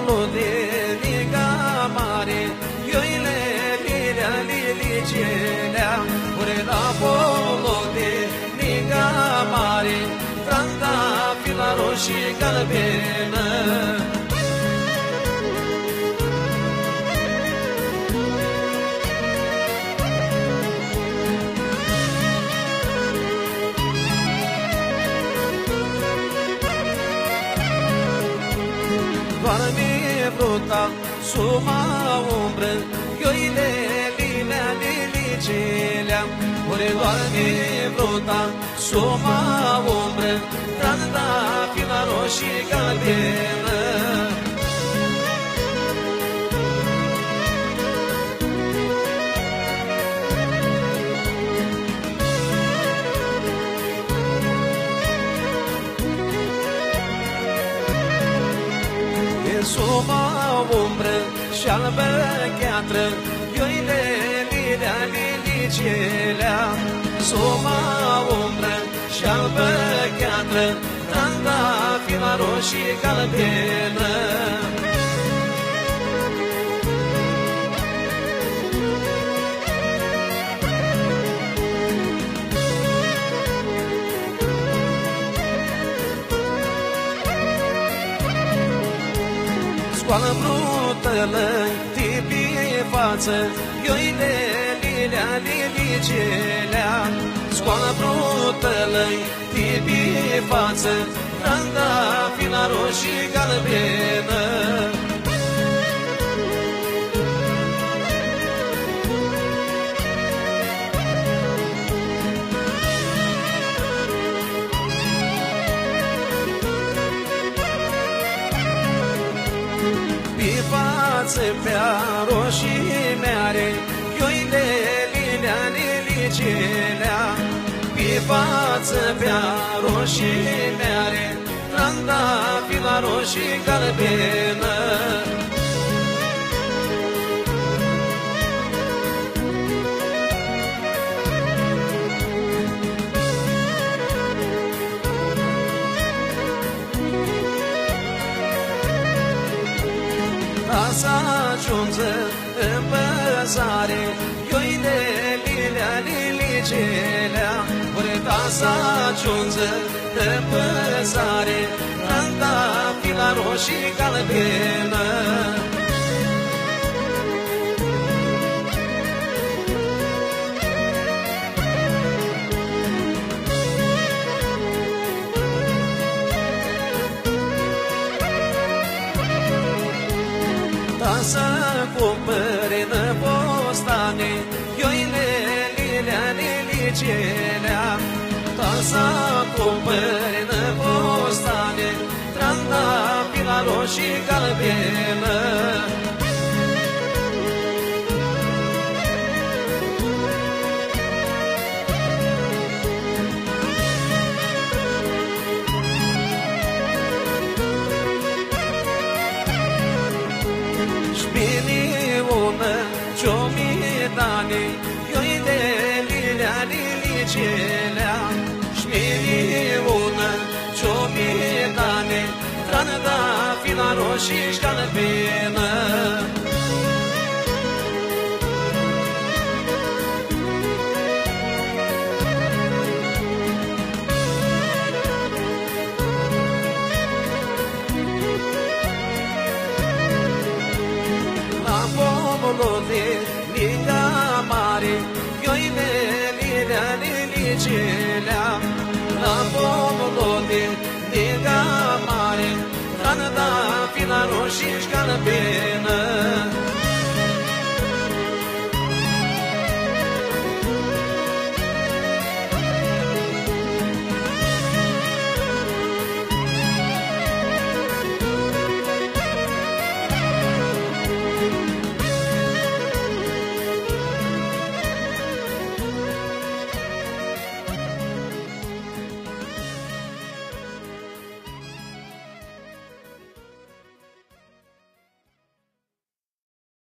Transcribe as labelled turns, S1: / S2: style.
S1: bolo de liga mare, yoile lila lili chelea, ore la bolo de liga mare, tranda fila roșii galbenă. Doarme bruta, suma umbră, ioile lilea lilicelea. Ore doarme bruta, suma umbră, tranda fila roșii galbenă. Suma umbră și albă gheatră, ioile lilea lilicelea. Suma umbră și albă gheatră, tranda fila roșii galbenă. Scoală brutălă, tipie față, ioile lilea lilicelea. Scoală brutălă, tipie față, tranda fila roșii galbenă. Pe față prea roșii meare, ioile lilea lilicelea. Pe față prea roșii meare, tranda fila roșii galbenă. Să ajungă în păzare, ioile lilea lilicelea. Ore să ajungă în păzare, tranda fila roșii galbenă. Să cumpăre năpostane, ioile lilea lilicelea. Să cumpăre năpostane, tranda fila roșii galbenă. Ciomitane, ioile lilea lilicelea. Șmiliună, ciomitane, tranda fila roșii galbenă. De liga mare, ioile lilea lilicelea. La pomul de liga mare, tranda fila roșii galbenă.